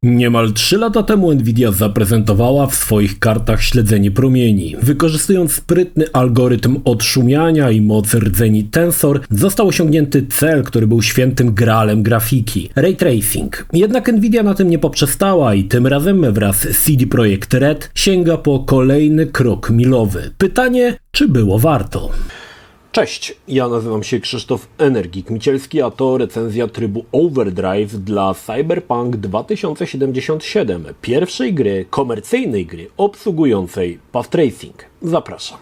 Niemal 3 lata temu Nvidia zaprezentowała w swoich kartach śledzenie promieni. Wykorzystując sprytny algorytm odszumiania i moc rdzeni Tensor, został osiągnięty cel, który był świętym graalem grafiki – Ray Tracing. Jednak Nvidia na tym nie poprzestała i tym razem wraz z CD Projekt Red sięga po kolejny krok milowy. Pytanie, czy było warto? Cześć, ja nazywam się Krzysztof Energik-Micielski, a to recenzja trybu Overdrive dla Cyberpunk 2077, pierwszej gry, komercyjnej gry obsługującej Path Tracing. Zapraszam.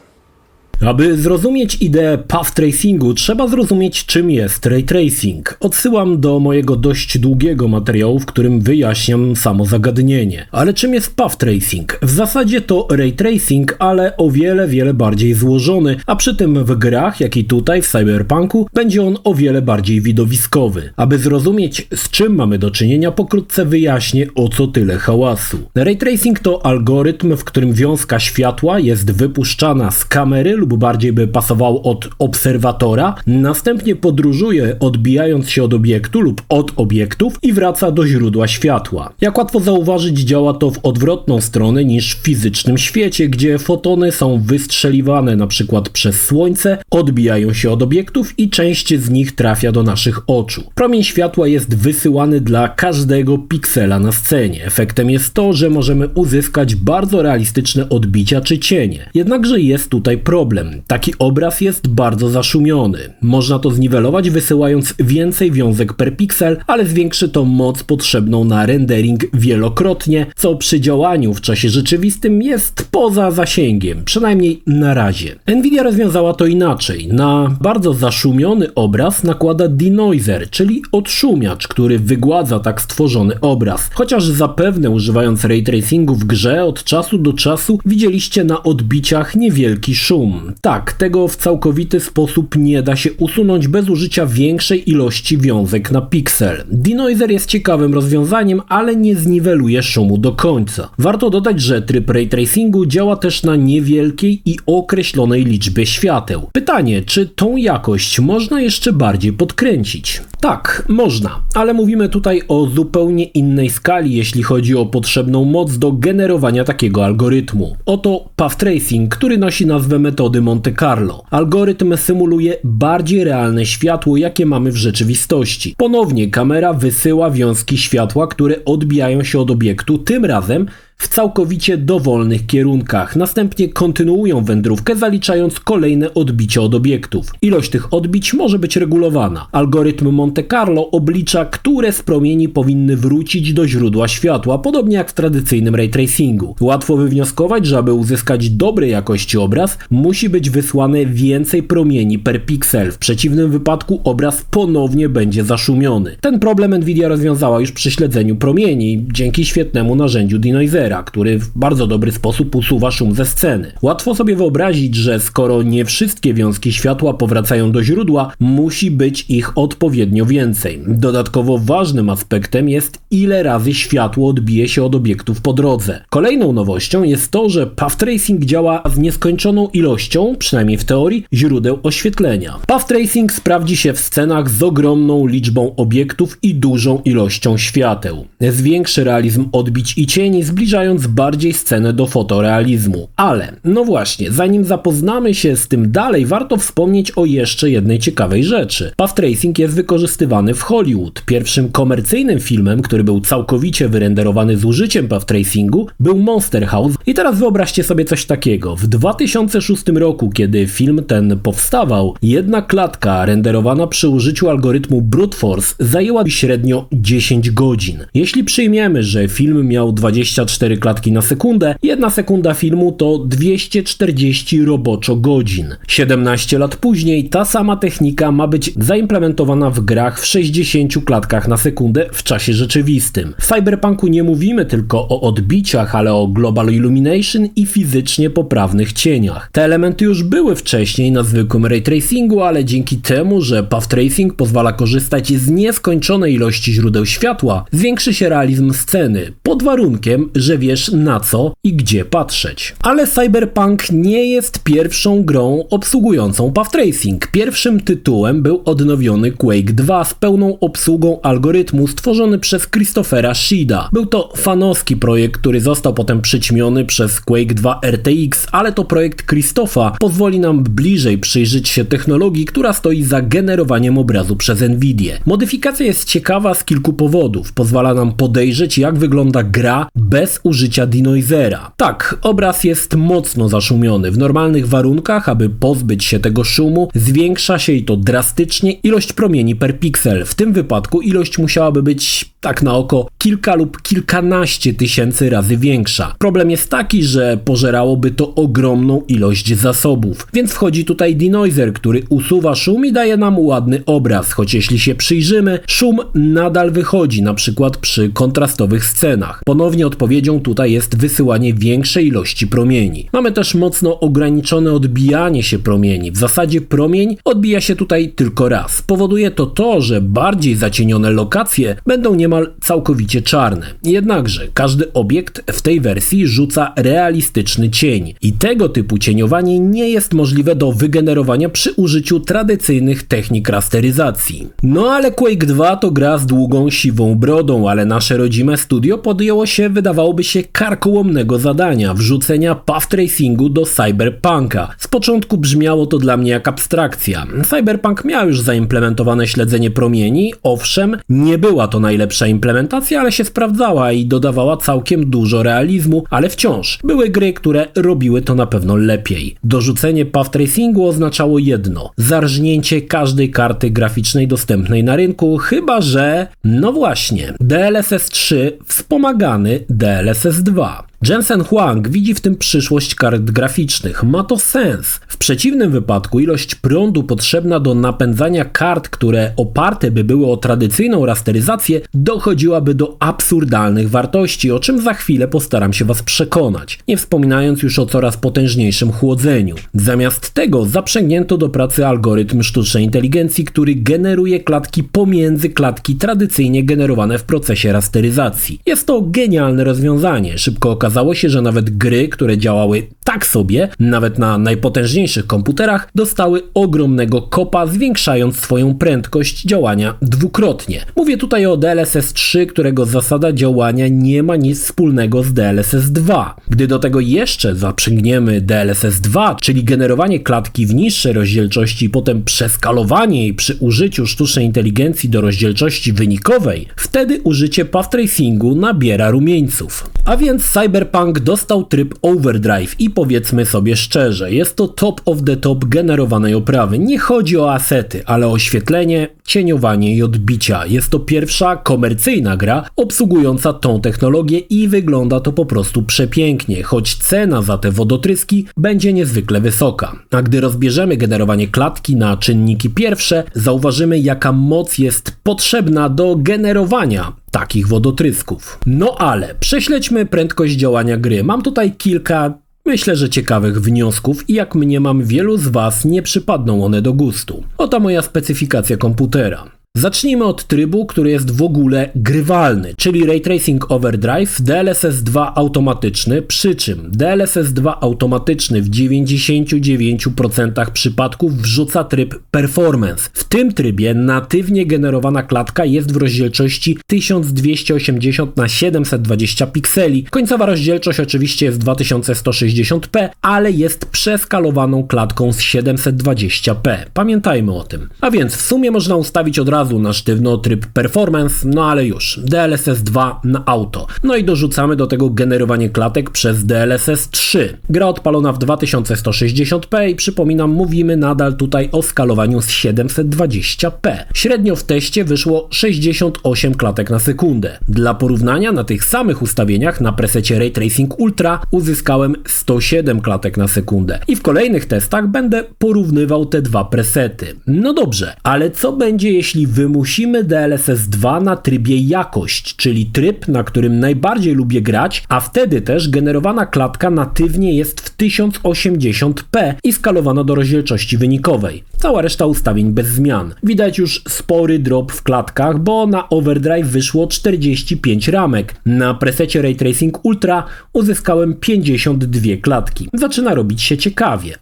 Aby zrozumieć ideę path tracingu, trzeba zrozumieć, czym jest ray tracing. Odsyłam do mojego dość długiego materiału, w którym wyjaśniam samo zagadnienie. Ale czym jest path tracing? W zasadzie to ray tracing, ale o wiele bardziej złożony, a przy tym w grach, jak i tutaj w Cyberpunku, będzie on o wiele bardziej widowiskowy. Aby zrozumieć, z czym mamy do czynienia, pokrótce wyjaśnię, o co tyle hałasu. Ray tracing to algorytm, w którym wiązka światła jest wypuszczana z kamery lub bardziej by pasował od obserwatora, następnie podróżuje odbijając się od obiektu lub od obiektów i wraca do źródła światła. Jak łatwo zauważyć, działa to w odwrotną stronę niż w fizycznym świecie, gdzie fotony są wystrzeliwane np. przez słońce, odbijają się od obiektów i część z nich trafia do naszych oczu. Promień światła jest wysyłany dla każdego piksela na scenie. Efektem jest to, że możemy uzyskać bardzo realistyczne odbicia czy cienie. Jednakże jest tutaj problem. Taki obraz jest bardzo zaszumiony. Można to zniwelować wysyłając więcej wiązek per piksel, ale zwiększy to moc potrzebną na rendering wielokrotnie, co przy działaniu w czasie rzeczywistym jest poza zasięgiem, przynajmniej na razie. Nvidia rozwiązała to inaczej. Na bardzo zaszumiony obraz nakłada denoiser, czyli odszumiacz, który wygładza tak stworzony obraz. Chociaż zapewne używając ray tracingu w grze od czasu do czasu widzieliście na odbiciach niewielki szum. Tak, tego w całkowity sposób nie da się usunąć bez użycia większej ilości wiązek na piksel. Denoiser jest ciekawym rozwiązaniem, ale nie zniweluje szumu do końca. Warto dodać, że tryb ray tracingu działa też na niewielkiej i określonej liczbie świateł. Pytanie, czy tą jakość można jeszcze bardziej podkręcić? Tak, można, ale mówimy tutaj o zupełnie innej skali, jeśli chodzi o potrzebną moc do generowania takiego algorytmu. Oto path tracing, który nosi nazwę metody Monte Carlo. Algorytm symuluje bardziej realne światło, jakie mamy w rzeczywistości. Ponownie kamera wysyła wiązki światła, które odbijają się od obiektu, tym razem w całkowicie dowolnych kierunkach. Następnie kontynuują wędrówkę, zaliczając kolejne odbicia od obiektów. Ilość tych odbić może być regulowana. Algorytm Monte Carlo oblicza, które z promieni powinny wrócić do źródła światła, podobnie jak w tradycyjnym ray tracingu. Łatwo wywnioskować, że aby uzyskać dobrej jakości obraz, musi być wysłane więcej promieni per piksel. W przeciwnym wypadku obraz ponownie będzie zaszumiony. Ten problem Nvidia rozwiązała już przy śledzeniu promieni, dzięki świetnemu narzędziu denoisera, który w bardzo dobry sposób usuwa szum ze sceny. Łatwo sobie wyobrazić, że skoro nie wszystkie wiązki światła powracają do źródła, musi być ich odpowiednio więcej. Dodatkowo ważnym aspektem jest, ile razy światło odbije się od obiektów po drodze. Kolejną nowością jest to, że path tracing działa z nieskończoną ilością, przynajmniej w teorii, źródeł oświetlenia. Path tracing sprawdzi się w scenach z ogromną liczbą obiektów i dużą ilością świateł. Zwiększy realizm odbić i cieni, zbliżając bardziej scenę do fotorealizmu. Ale, no właśnie, zanim zapoznamy się z tym dalej, warto wspomnieć o jeszcze jednej ciekawej rzeczy. Path tracing jest wykorzystywany w Hollywood. Pierwszym komercyjnym filmem, który był całkowicie wyrenderowany z użyciem path tracingu, był Monster House. I teraz wyobraźcie sobie coś takiego. W 2006 roku, kiedy film ten powstawał, jedna klatka renderowana przy użyciu algorytmu Brute Force zajęła średnio 10 godzin. Jeśli przyjmiemy, że film miał 24 klatki na sekundę, 1 sekunda filmu to 240 roboczo godzin. 17 lat później ta sama technika ma być zaimplementowana w grach w 60 klatkach na sekundę w czasie rzeczywistym. W Cyberpunku nie mówimy tylko o odbiciach, ale o Global Illumination i fizycznie poprawnych cieniach. Te elementy już były wcześniej na zwykłym ray tracingu, ale dzięki temu, że path tracing pozwala korzystać z nieskończonej ilości źródeł światła, zwiększy się realizm sceny. pod warunkiem, że wiesz na co i gdzie patrzeć. Ale Cyberpunk nie jest pierwszą grą obsługującą path tracing. Pierwszym tytułem był odnowiony Quake 2 z pełną obsługą algorytmu stworzony przez Christophera Sheeda. Był to fanowski projekt, który został potem przyćmiony przez Quake 2 RTX, ale to projekt Christopha pozwoli nam bliżej przyjrzeć się technologii, która stoi za generowaniem obrazu przez Nvidię. Modyfikacja jest ciekawa z kilku powodów. Pozwala nam podejrzeć, jak wygląda gra bez użycia denoisera. Tak, obraz jest mocno zaszumiony. W normalnych warunkach, aby pozbyć się tego szumu, zwiększa się i to drastycznie ilość promieni per piksel. W tym wypadku ilość musiałaby być, tak na oko, kilka lub kilkanaście tysięcy razy większa. Problem jest taki, że pożerałoby to ogromną ilość zasobów. Więc wchodzi tutaj denoiser, który usuwa szum i daje nam ładny obraz, choć jeśli się przyjrzymy, szum nadal wychodzi, na przykład przy kontrastowych scenach. Ponownie odpowiedzią tutaj jest wysyłanie większej ilości promieni. Mamy też mocno ograniczone odbijanie się promieni. W zasadzie promień odbija się tutaj tylko raz. Powoduje to, że bardziej zacienione lokacje będą niemal całkowicie czarne. Jednakże każdy obiekt w tej wersji rzuca realistyczny cień i tego typu cieniowanie nie jest możliwe do wygenerowania przy użyciu tradycyjnych technik rasteryzacji. No ale Quake 2 to gra z długą, siwą brodą, ale nasze rodzime studio podjęło się, wydawałoby się, karkołomnego zadania wrzucenia path tracingu do Cyberpunka. Z początku brzmiało to dla mnie jak abstrakcja. Cyberpunk miał już zaimplementowane śledzenie promieni, owszem, nie była to najlepsza implementacja, ale się sprawdzała i dodawała całkiem dużo realizmu, ale wciąż były gry, które robiły to na pewno lepiej. Dorzucenie path tracingu oznaczało jedno: zarżnięcie każdej karty graficznej dostępnej na rynku, chyba że, no właśnie, DLSS 3 wspomagany DLSS 2. Jensen Huang widzi w tym przyszłość kart graficznych. Ma to sens. W przeciwnym wypadku ilość prądu potrzebna do napędzania kart, które oparte by były o tradycyjną rasteryzację, dochodziłaby do absurdalnych wartości, o czym za chwilę postaram się Was przekonać, nie wspominając już o coraz potężniejszym chłodzeniu. Zamiast tego zaprzęgnięto do pracy algorytm sztucznej inteligencji, który generuje klatki pomiędzy klatki tradycyjnie generowane w procesie rasteryzacji. Jest to genialne rozwiązanie. Szybko okazało się, że nawet gry, które działały tak sobie, nawet na najpotężniejszych komputerach, dostały ogromnego kopa, zwiększając swoją prędkość działania dwukrotnie. Mówię tutaj o DLSS 3, którego zasada działania nie ma nic wspólnego z DLSS 2. Gdy do tego jeszcze zaprzęgniemy DLSS 2, czyli generowanie klatki w niższej rozdzielczości i potem przeskalowanie jej przy użyciu sztucznej inteligencji do rozdzielczości wynikowej, wtedy użycie path tracingu nabiera rumieńców. A więc Cyberpunk dostał tryb Overdrive i powiedzmy sobie szczerze, jest to top of the top generowanej oprawy. Nie chodzi o asety, ale o oświetlenie, cieniowanie i odbicia. Jest to pierwsza komercyjna gra obsługująca tą technologię i wygląda to po prostu przepięknie, choć cena za te wodotryski będzie niezwykle wysoka. A gdy rozbierzemy generowanie klatki na czynniki pierwsze, zauważymy, jaka moc jest potrzebna do generowania takich wodotrysków. No ale prześledźmy prędkość działania gry. Mam tutaj kilka, myślę, że ciekawych wniosków i jak mniemam, wielu z Was nie przypadną one do gustu. Oto moja specyfikacja komputera. Zacznijmy od trybu, który jest w ogóle grywalny, czyli Ray Tracing Overdrive, DLSS 2 automatyczny, przy czym DLSS 2 automatyczny w 99% przypadków wrzuca tryb Performance. W tym trybie natywnie generowana klatka jest w rozdzielczości 1280x720 pikseli. Końcowa rozdzielczość oczywiście jest 2160p, ale jest przeskalowaną klatką z 720p. Pamiętajmy o tym. A więc w sumie można ustawić od razu na sztywno tryb Performance, no ale już, DLSS 2 na auto. No i dorzucamy do tego generowanie klatek przez DLSS 3. Gra odpalona w 2160p i przypominam, mówimy nadal tutaj o skalowaniu z 720p. Średnio w teście wyszło 68 klatek na sekundę. Dla porównania na tych samych ustawieniach na presecie Ray Tracing Ultra uzyskałem 107 klatek na sekundę. I w kolejnych testach będę porównywał te dwa presety. No dobrze, ale co będzie, jeśli wymusimy DLSS 2 na trybie jakość, czyli tryb, na którym najbardziej lubię grać, a wtedy też generowana klatka natywnie jest w 1080p i skalowana do rozdzielczości wynikowej. Cała reszta ustawień bez zmian. Widać już spory drop w klatkach, bo na Overdrive wyszło 45 ramek. Na presecie Ray Tracing Ultra uzyskałem 52 klatki. Zaczyna robić się ciekawie.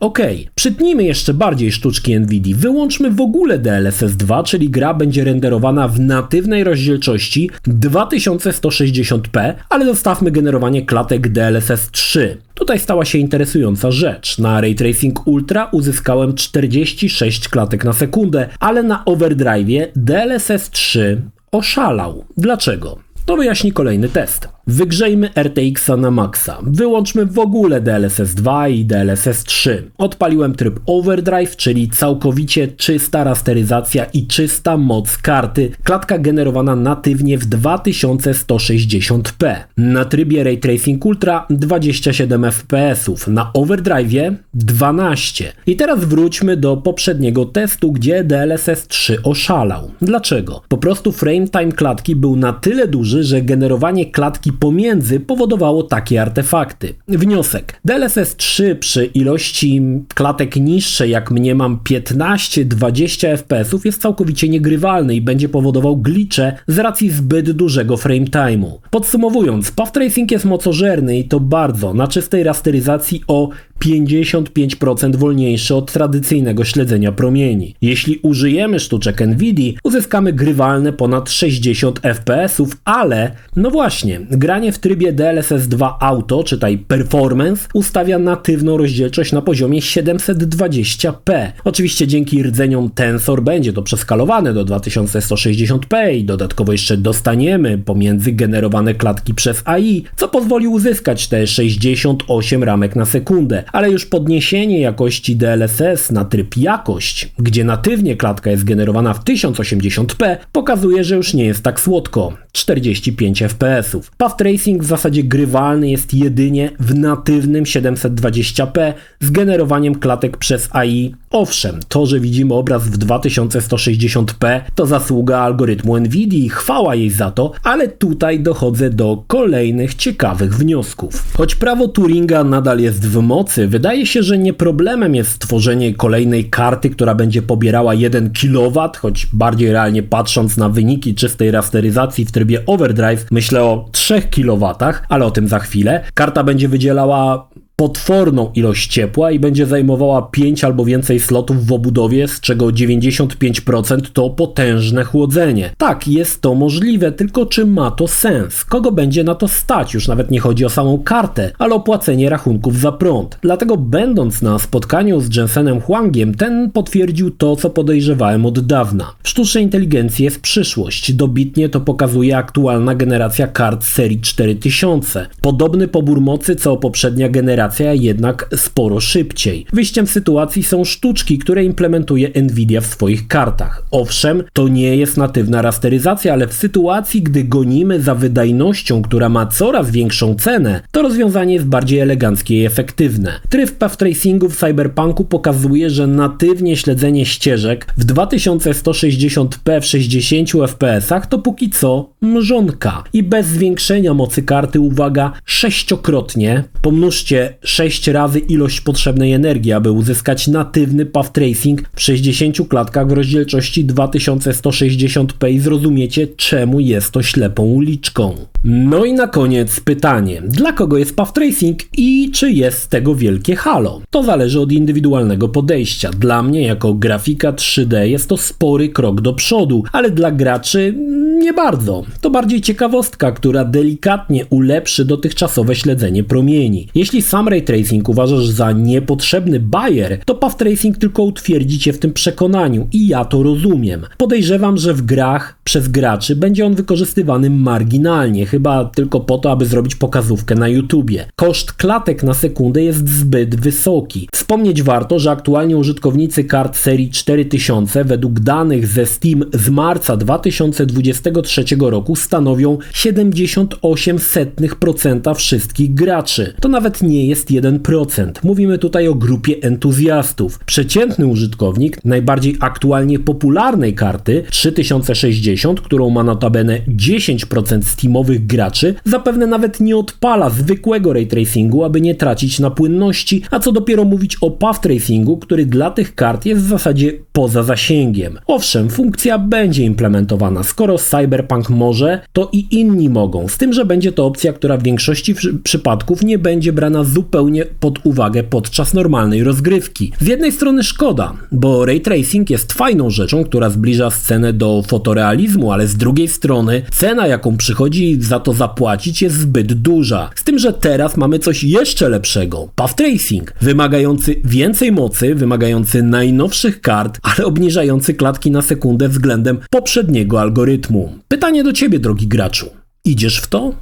Przytnijmy jeszcze bardziej sztuczki NVIDII. Wyłączmy w ogóle DLSS 2, czyli gra będzie renderowana w natywnej rozdzielczości 2160p, ale zostawmy generowanie klatek DLSS 3. Tutaj stała się interesująca rzecz. Na Ray Tracing Ultra uzyskałem 46 klatek na sekundę, ale na Overdrive'ie DLSS 3 oszalał. Dlaczego? To wyjaśni kolejny test. Wygrzejmy RTX-a na maksa. Wyłączmy w ogóle DLSS 2 i DLSS 3. Odpaliłem tryb Overdrive, czyli całkowicie czysta rasteryzacja i czysta moc karty. Klatka generowana natywnie w 2160p. Na trybie Ray Tracing Ultra 27 fps, na Overdrive'ie 12. I teraz wróćmy do poprzedniego testu, gdzie DLSS 3 oszalał. Dlaczego? Po prostu frame time klatki był na tyle duży, że generowanie klatki pomiędzy powodowało takie artefakty. Wniosek. DLSS 3 przy ilości klatek niższej, jak mniemam 15-20 fps, jest całkowicie niegrywalny i będzie powodował glitche z racji zbyt dużego frame time'u. Podsumowując, path tracing jest mocożerny i to bardzo, na czystej rasteryzacji o 55% wolniejszy od tradycyjnego śledzenia promieni. Jeśli użyjemy sztuczek NVIDII, uzyskamy grywalne ponad 60 fps, ale no właśnie, granie w trybie DLSS 2 Auto, czytaj Performance, ustawia natywną rozdzielczość na poziomie 720p. Oczywiście dzięki rdzeniom Tensor będzie to przeskalowane do 2160p i dodatkowo jeszcze dostaniemy pomiędzy generowane klatki przez AI, co pozwoli uzyskać te 68 ramek na sekundę. Ale już podniesienie jakości DLSS na tryb jakość, gdzie natywnie klatka jest generowana w 1080p, pokazuje, że już nie jest tak słodko. 45 fps. Path tracing w zasadzie grywalny jest jedynie w natywnym 720p z generowaniem klatek przez AI. Owszem, to, że widzimy obraz w 2160p, to zasługa algorytmu NVIDII i chwała jej za to, ale tutaj dochodzę do kolejnych ciekawych wniosków. Choć prawo Turinga nadal jest w mocy, wydaje się, że nie problemem jest stworzenie kolejnej karty, która będzie pobierała 1 kW, choć bardziej realnie patrząc na wyniki czystej rasteryzacji w trybie Overdrive, myślę o 3 kW, ale o tym za chwilę. Karta będzie wydzielała potworną ilość ciepła i będzie zajmowała 5 albo więcej slotów w obudowie, z czego 95% to potężne chłodzenie. Tak, jest to możliwe, tylko czy ma to sens? Kogo będzie na to stać? Już nawet nie chodzi o samą kartę, ale o płacenie rachunków za prąd. Dlatego będąc na spotkaniu z Jensenem Huangiem, ten potwierdził to, co podejrzewałem od dawna. W sztucznej inteligencji jest przyszłość. Dobitnie to pokazuje aktualna generacja kart serii 4000. Podobny pobór mocy, co poprzednia generacja, jednak sporo szybciej. Wyjściem z sytuacji są sztuczki, które implementuje Nvidia w swoich kartach. Owszem, to nie jest natywna rasteryzacja, ale w sytuacji, gdy gonimy za wydajnością, która ma coraz większą cenę, to rozwiązanie jest bardziej eleganckie i efektywne. Tryb path tracingu w Cyberpunku pokazuje, że natywnie śledzenie ścieżek w 2160p w 60 fps to póki co mrzonka. I bez zwiększenia mocy karty, uwaga, 6-krotnie, pomnóżcie 6 razy ilość potrzebnej energii, aby uzyskać natywny path tracing w 60 klatkach w rozdzielczości 2160p i zrozumiecie, czemu jest to ślepą uliczką. No i na koniec pytanie, dla kogo jest path tracing i czy jest z tego wielkie halo? To zależy od indywidualnego podejścia. Dla mnie jako grafika 3D jest to spory krok do przodu, ale dla graczy nie bardzo. To bardziej ciekawostka, która delikatnie ulepszy dotychczasowe śledzenie promieni. Jeśli sam ray tracing uważasz za niepotrzebny bajer, to path tracing tylko utwierdzi cię w tym przekonaniu i ja to rozumiem. Podejrzewam, że w grach przez graczy będzie on wykorzystywany marginalnie, chyba tylko po to, aby zrobić pokazówkę na YouTubie. Koszt klatek na sekundę jest zbyt wysoki. Wspomnieć warto, że aktualnie użytkownicy kart serii 4000 według danych ze Steam z marca 2023 roku stanowią 78% wszystkich graczy. To nawet nie jest 1%. Mówimy tutaj o grupie entuzjastów. Przeciętny użytkownik najbardziej aktualnie popularnej karty 3060, którą ma notabene 10% steamowych graczy, zapewne nawet nie odpala zwykłego ray tracingu, aby nie tracić na płynności, a co dopiero mówić o path tracingu, który dla tych kart jest w zasadzie poza zasięgiem. Owszem, funkcja będzie implementowana. Skoro Cyberpunk może, to i inni mogą. Z tym, że będzie to opcja, która w większości przypadków nie będzie brana zupełnie pod uwagę podczas normalnej rozgrywki. Z jednej strony szkoda, bo ray tracing jest fajną rzeczą, która zbliża scenę do fotorealizmu, ale z drugiej strony cena, jaką przychodzi za to zapłacić, jest zbyt duża. Z tym, że teraz mamy coś jeszcze lepszego. Path tracing, wymagający więcej mocy, wymagający najnowszych kart, ale obniżający klatki na sekundę względem poprzedniego algorytmu. Pytanie do Ciebie, drogi graczu. Idziesz w to?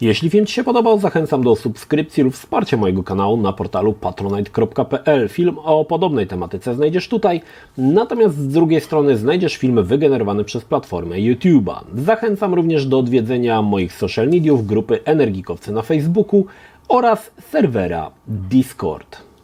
Jeśli film Ci się podobał, zachęcam do subskrypcji lub wsparcia mojego kanału na portalu patronite.pl. Film o podobnej tematyce znajdziesz tutaj, natomiast z drugiej strony znajdziesz filmy wygenerowane przez platformę YouTube'a. Zachęcam również do odwiedzenia moich social mediów, grupy Energikowcy na Facebooku oraz serwera Discord.